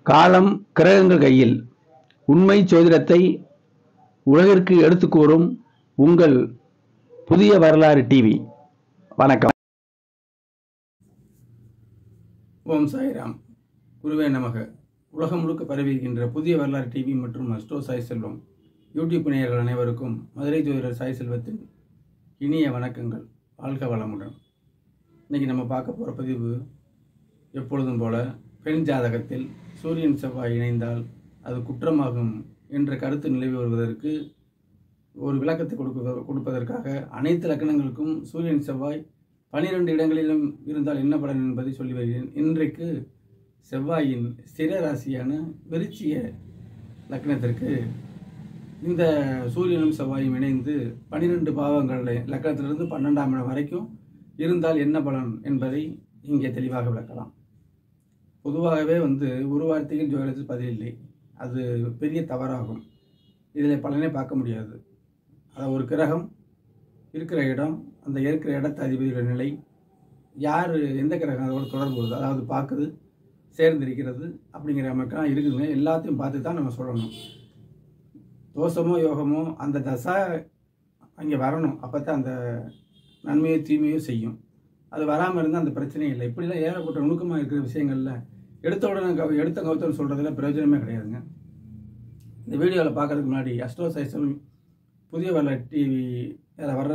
காலம் கிரகங்கள் கையில் உண்மை ஜோதிடத்தை உலகிற்கு எடுத்துக் கூறும் உங்கள் புதிய வரலாறு டிவி. வணக்கம். ஓம் சாய்ராம். குருவே நமக. உலகம் முழுக்க பரவியிருக்கின்ற புதிய வரலாறு டிவி மற்றும் அஸ்ட்ரோ சாய் செல்வம் யூடியூப் நேயர்கள் அனைவருக்கும் மதுரை ஜோதிடர் சாய் செல்வத்தின் இனிய வணக்கங்கள். வாழ்க வளமுடன். இன்னைக்கு நம்ம பார்க்க போகிற பதிவு எப்பொழுதும் போல பெண் ஜாதகத்தில் சூரியன் செவ்வாய் இணைந்தால் அது குற்றமாகும் என்ற கருத்து நிலவி வருவதற்கு ஒரு விளக்கத்தை கொடுப்பதற்காக அனைத்து லக்னங்களுக்கும் சூரியன் செவ்வாய் 12 இடங்களிலும் இருந்தால் என்ன பலன் என்பதை சொல்லி வருகிறேன். இன்றைக்கு செவ்வாயின் ஸ்திர ராசியான விருச்சிக லக்னத்திற்கு இந்த சூரியனும் செவ்வாயும் இணைந்து 12 பாவங்களை லக்னத்திலிருந்து 12ஆம் இடம் வரைக்கும் இருந்தால் என்ன பலன் என்பதை இங்கே தெளிவாக விளக்கலாம். பொதுவாகவே ஒரு வார்த்தையில் ஜோதிடத்தில் பதில் இல்லை. அது பெரிய தவறாகும். இதில் பலனே பார்க்க முடியாது. அதை ஒரு கிரகம் இருக்கிற இடம், அந்த இருக்கிற இடத்த அதிபதியோட நிலை, யார் எந்த கிரகம் அதோட தொடர்பு வருது, அதாவது பார்க்குது, சேர்ந்திருக்கிறது அப்படிங்கிற அமைக்கெல்லாம் இருக்குதுங்க. எல்லாத்தையும் பார்த்து தான் நம்ம சொல்லணும். தோஷமோ யோகமோ அந்த தசை அங்கே வரணும். அப்போ தான் அந்த நன்மையோ தீமையோ செய்யும். அது வராமல் இருந்தால் அந்த பிரச்சனையும் இல்லை. இப்படிலாம் ஏகப்பட்ட நுணுக்கமாக இருக்கிற விஷயங்களில் எடுத்த கவுத்தம் சொல்கிறதுல பிரயோஜனமே கிடையாதுங்க. இந்த வீடியோவில் பார்க்கறதுக்கு முன்னாடி அஸ்ட்ரோ சாய் செல்வம் புதிய வரலாறு டிவி அதில் வர்ற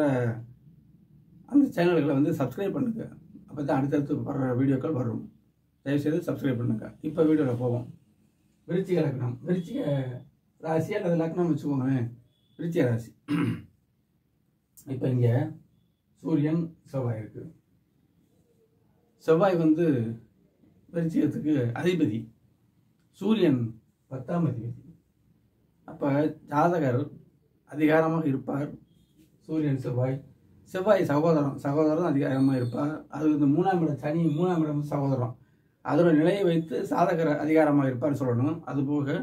அந்த சேனல்களை சப்ஸ்கிரைப் பண்ணுங்க. அப்போ தான் அடுத்தடுத்து வர்ற வீடியோக்கள் வரும். தயவுசெய்து சப்ஸ்கிரைப் பண்ணுங்க. இப்போ வீடியோவில் போவோம். விருச்சிக லக்னம், விருச்சிக ராசி அல்லது லக்னம் வச்சுக்கோங்களேன். விருச்சிக ராசி. இப்போ இங்கே சூரியன் செவ்வாய் இருக்குது. செவ்வாய் விருச்சிகத்துக்கு அதிபதி, சூரியன் 10ஆம் அதிபதி. அப்போ ஜாதகர் அதிகாரமாக இருப்பார். சூரியன் செவ்வாய் சகோதரன் அதிகாரமாக இருப்பார். அது 3ஆம் இடம் சனி, 3ஆம் இடம் சகோதரம், அதோட நிலையை வைத்து சாதகர் அதிகாரமாக இருப்பார் சொல்லணும். அதுபோக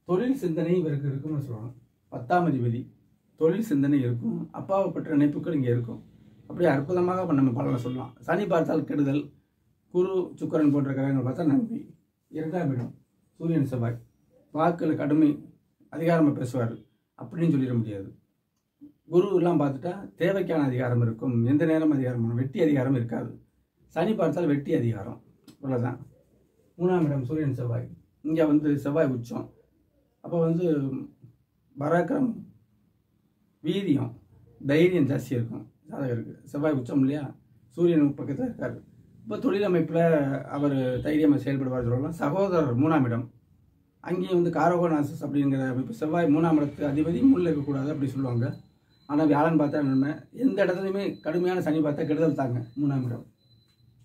தொழில் சிந்தனை இவருக்கு இருக்குன்னு சொல்லணும். 10ஆம் அதிபதி தொழில் சிந்தனை இருக்கும். அப்பாவை பற்ற நினைப்புகள் இங்கே இருக்கும். அப்படியே அற்புதமாக நம்ம பலனை சொல்லலாம். சனி பார்த்தால் கெடுதல், குரு சுக்கிரன் போன்ற கிரகங்கள் பார்த்தா நன்மை. 2ஆம் இடம் சூரியன் செவ்வாய் வாக்கில் கடுமை, அதிகாரமாக பேசுவார் அப்படின்னு சொல்லிட முடியாது. குரு எல்லாம் பார்த்துட்டா தேவைக்கான அதிகாரம் இருக்கும். எந்த நேரம் அதிகாரம், வெட்டி அதிகாரம் இருக்காது. சனி பார்த்தால் வெட்டி அதிகாரம், இவ்வளோதான். 3ஆம் இடம் சூரியன் செவ்வாய். இங்கே செவ்வாய் உச்சம். அப்போ பராக்கிரமம், வீரியம், தைரியம் ஜாஸ்தி இருக்கும் ஜாதகருக்கு. செவ்வாய் உச்சம் இல்லையா, சூரியன் பக்கத்தில் இருக்கார். இப்போ தொழிலமைப்பில் அவர் தைரியமாக செயல்படுவார் சொல்லலாம். சகோதரர் 3ஆம் இடம், அங்கேயும் காரோகோனாசஸ் அப்படிங்கிற அமைப்பு. செவ்வாய் 3ஆம் இடத்துக்கு அதிபதி, முள்ள இருக்கக்கூடாது அப்படி சொல்லுவாங்க. ஆனால் வியாழன் பார்த்தா நன்மை. எந்த இடத்துலையுமே கடுமையான சனி பார்த்தா கெடுதல் தாங்க. 3ஆம் இடம்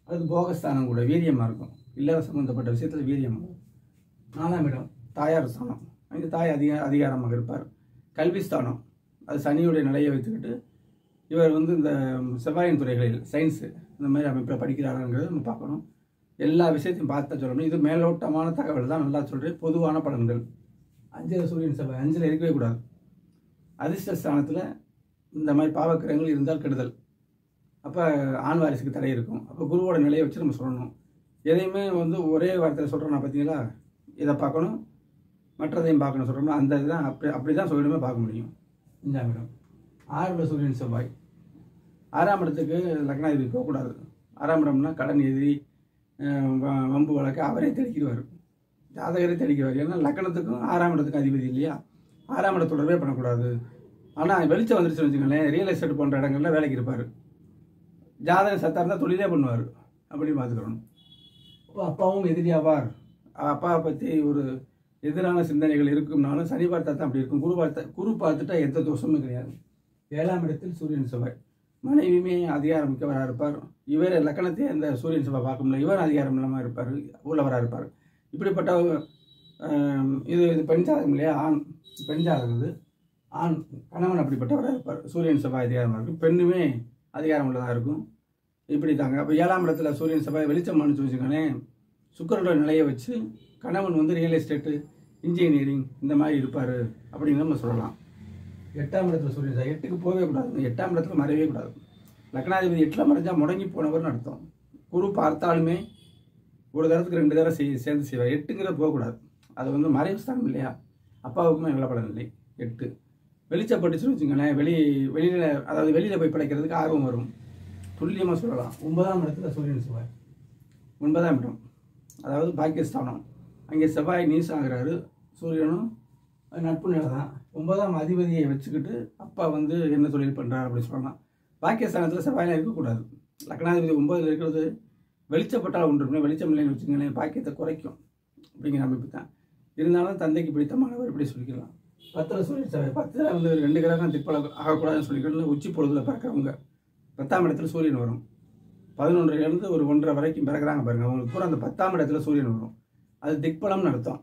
அது போகஸ்தானம் கூட, வீரியமாக இருக்கும். இல்லற சம்மந்தப்பட்ட விஷயத்தில் வீரியமாகும். 4ஆம் இடம் தாயார் ஸ்தானம், அங்கே தாய் அதிகாரமாக இருப்பார். கல்விஸ்தானம் அது சனியுடைய நிலையை வைத்துக்கிட்டு இவர் இந்த செவ்வாயின் துறைகளில் சயின்ஸு இந்த மாதிரி அமைப்பில் படிக்கிறாருங்கிறத நம்ம பார்க்கணும். எல்லா விஷயத்தையும் பார்த்தா சொல்லணும். இது மேலோட்டமான தகவல் தான், நல்லா சொல்கிறேன். பொதுவான பலன்கள். 5 சூரியன் செவ்வாய் 5 இருக்கவே கூடாது. அதிர்ஷ்ட ஸ்தானத்தில் இந்த மாதிரி பாவக்கிரகங்கள் இருந்தால் கெடுதல். அப்போ ஆண் வாரிசுக்கு தடை இருக்கும். அப்போ குருவோட நிலையை வச்சு நம்ம சொல்லணும். எதையுமே ஒரே வார்த்தையில் சொல்கிறோன்னா பார்த்தீங்களா, இதை பார்க்கணும் மற்றதையும் பார்க்கணும் சொல்கிறோம்னா அந்த இதுதான் அப்படி தான் சொல்லிடுமே பார்க்க முடியும். 5ஆம் இடம் 6 சூரியன் செவ்வாய். 6ஆம் இடத்துக்கு லக்னாதிபதி போகக்கூடாது. 6ஆம் இடம்னா கடன், எதிரி, வம்பு வழக்கு அவரே தெளிக்கிறார், ஜாதகரே தெளிக்கிறார். ஏன்னா லக்னத்துக்கும் 6ஆம் இடத்துக்கும் அதிபதி இல்லையா. 6ஆம் இடம் தொடர்பே பண்ணக்கூடாது. ஆனால் வெளிச்சம் வந்துருச்சுன்னு வச்சுக்கோங்களேன், ரியல் எஸ்டேட் போன்ற இடங்கள்ல வேலைக்கு இருப்பார். ஜாதகம் சத்தா இருந்தால் தொழிலே பண்ணுவார். அப்படின்னு பார்த்துக்கிறோம். அப்பாவும் எதிரியாவார். அப்பாவை பற்றி ஒரு எதிரான சிந்தனைகள் இருக்கும்னாலும் சனி பார்த்தா தான் அப்படி இருக்கும். குரு பார்த்துட்டா எந்த தோஷமும் கிடையாது. 7ஆம் இடத்தில் சூரியன் செவ்வாய். மனைவியுமே அதிகாரம் மிக்கவராக இருப்பார். இவர் லக்கணத்தையே அந்த சூரியன் செவ்வாய் பார்க்க முடியல, இவர் அதிகாரம் இல்லாமல் இருப்பார், உள்ளவராக இருப்பார். இப்படிப்பட்ட இது பெண் ஜாதகம் இல்லையா, பெண் ஜாதகம். ஆண் கணவன் அப்படிப்பட்டவராக இருப்பார். சூரியன் செவ்வாய் அதிகாரமாக இருக்கும். பெண்ணுமே அதிகாரம் உள்ளதாக இருக்கும். இப்படி தாங்க. அப்போ 7ஆம் இடத்துல சூரியன் செவ்வாய் வெளிச்சம் அனுப்பிச்சு வச்சுக்கோங்களேன். சுக்கிரனோட நிலையை வச்சு கணவன் ரியல் எஸ்டேட்டு, இன்ஜினியரிங் இந்த மாதிரி இருப்பார் அப்படின்னு நம்ம சொல்லலாம். 8ஆம் இடத்துல சூரியன் செவ்வாய். 8க்கு போகவே கூடாது. 8ஆம் இடத்துல மறையவே கூடாது. லக்னாதிபதி 8ல் மறைஞ்சால் முடங்கி போனவர்னு அர்த்தம். குரு பார்த்தாலுமே ஒரு தரத்துக்கு 2 தடவை சேர்ந்து செய்வார். 8ங்கிறது போகக்கூடாது. அது வந்து மறைவு ஸ்தானம் இல்லையா, அப்பாவுக்குமே நல்ல பலன் இல்லை. 8 வெளிச்சப்பட்டுச்சுன்னு வச்சுங்களேன், வெளியில் அதாவது வெளியில் போய் பிழைக்கிறதுக்கு ஆர்வம் வரும், துல்லியமாக சொல்லலாம். 9ஆம் இடத்துல சூரியன் செவ்வாய், 9ஆம் இடம் அதாவது பாக்கியஸ்தானம், அங்கே செவ்வாய் நீசம் ஆகிறாரு, சூரியனும் நட்பு நிலை தான். 9ஆம் அதிபதியை வச்சுக்கிட்டு அப்பா வந்து என்ன தொழில் பண்ணுறாரு அப்படின்னு சொல்லலாம். பாக்கியஸ்தானத்தில் செவ்வாயெலாம் இருக்கக்கூடாது. லக்னாதிபதி 9ல் இருக்கிறது வெளிச்சப்பட்டால் ஒன்று, வெளிச்சம் இல்லைன்னு வச்சுங்களேன் பாக்கியத்தை குறைக்கும் அப்படிங்கிற அமைப்பு தான். இருந்தாலும் தந்தைக்கு பிடித்தமானவர் இப்படி சொல்லிக்கலாம். 10ல் சூரியன் செவ்வாய், 10ல் வந்து 2 கிரகம் திக்பலம் ஆகக்கூடாதுன்னு சொல்லிக்கிட்டு உச்சி பொழுதில் பிறக்கிறவங்க 10ஆம் இடத்துல சூரியன் வரும். 11லேருந்து ஒரு 1.5 வரைக்கும் பிறகுறாங்க பாருங்கள், அவங்களுக்கு பூரா அந்த 10ஆம் இடத்துல சூரியன் வரும். அது திக்பலம்னு அர்த்தம்.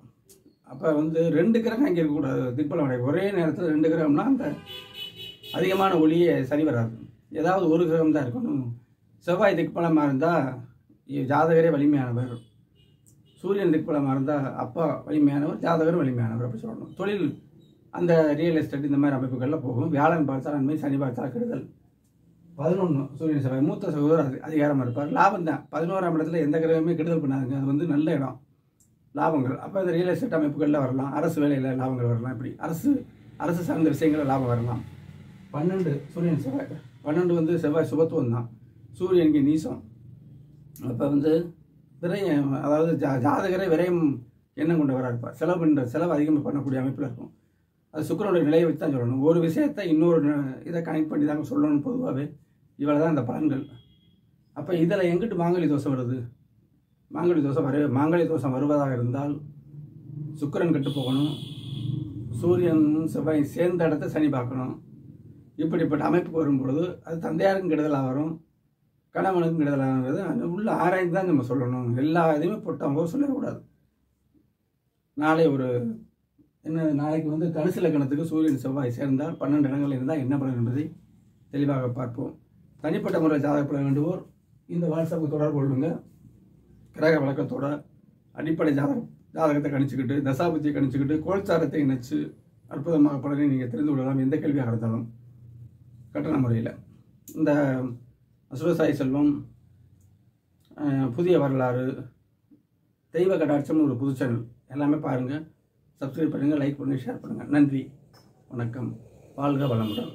அப்போ வந்து 2 கிரகம் அங்கே இருக்கக்கூடாது திக்பலம் அடைய. ஒரே நேரத்தில் 2 கிரகம்னா அந்த அதிகமான ஒளியே சரி வராது. ஏதாவது ஒரு கிரகம் தான் இருக்கணும். செவ்வாய் திக்பலமாக இருந்தால் ஜாதகரே வலிமையானவர், சூரியன் திக்பலமாக இருந்தால் அப்பா வலிமையானவர், ஜாதகரும் வலிமையானவர் அப்படி சொல்லணும். தொழில் அந்த ரியல் எஸ்டேட் இந்த மாதிரி அமைப்புகளில் போகும். வியாழன் பார்த்தால் நன்மை, சனி பார்த்தால் கெடுதல். 11 சூரியன் செவ்வாய், மூத்த சகோதரர் அதிகாரமாக இருப்பார். லாபம் தான். 11ஆம் இடத்துல எந்த கிரகமே கெடுதல் பண்ணாதுங்க, அது வந்து நல்ல இடம், லாபங்கள். அப்போ இந்த ரியல் எஸ்டேட் அமைப்புகளில் வரலாம், அரசு வேலையில் லாபங்கள் வரலாம், இப்படி அரசு சார்ந்த விஷயங்களில் லாபம் வரலாம். 12 சூரியன் செவ்வாய், 12 வந்து செவ்வாய் சுபத்துவம் தான், சூரியனுக்கு நீசம். அப்போ வந்து விரயம், அதாவது ஜாதகரை விரயம் எண்ணம் கொண்டவராக இருப்பார். செலவு அதிகமாக பண்ணக்கூடிய அமைப்பில் இருக்கும். அது சுக்கிரனுடைய நிலையை வச்சு தான் சொல்லணும். ஒரு விஷயத்தை இன்னொரு இதை கனெக்ட் பண்ணி தாங்க சொல்லணும். பொதுவாகவே இவ்வளோ தான் இந்த பலன்கள். அப்போ இதில் எங்கிட்டு மாங்கலி தோஷம் வருது? மாங்கலி தோஷம் வருவதாக இருந்தால் சுக்கிரன் கெட்டு போகணும், சூரியன் செவ்வாய் சேர்ந்த இடத்த சனி பார்க்கணும். இப்படிப்பட்ட அமைப்புக்கு வரும் பொழுது அது தந்தையாருக்கும் கெடுதலாக வரும், கணவனுக்கும் கெடுதலாகிறது. அது உள்ள ஆராய்ந்து தான் நம்ம சொல்லணும். எல்லா இதையுமே போட்டவங்க சொல்லக்கூடாது. நாளைக்கு வந்து தனுசு லக்னத்துக்கு சூரியன் செவ்வாய் சேர்ந்தால் 12 இடங்கள் இருந்தால் என்ன பலன் என்பதை தெளிவாக பார்ப்போம். தனிப்பட்ட முறை ஜாதக பலன் வேண்டுவோர் இந்த வாட்ஸ்அப்புக்கு தொடர்பு கொள்ளுங்க. கிரக வழக்கத்தோட அடிப்படை ஜாதகத்தை கணிச்சுக்கிட்டு, தசாபத்தியை கணிச்சுக்கிட்டு, கோல்சாரத்தை இணைச்சு அற்புதமாக பலனை நீங்கள் தெரிந்து கொள்ளலாம். எந்த கேள்வியாக இருந்தாலும் கட்டண முறையில். இந்த அசுரசாயி செல்வம், புதிய வரலாறு, தெய்வ கடாட்சம்னு ஒரு புது சேனல், எல்லாமே பாருங்கள், சப்ஸ்கிரைப் பண்ணுங்கள், லைக் பண்ணுங்கள், ஷேர் பண்ணுங்கள். நன்றி, வணக்கம், வாழ்க வளமுடன்.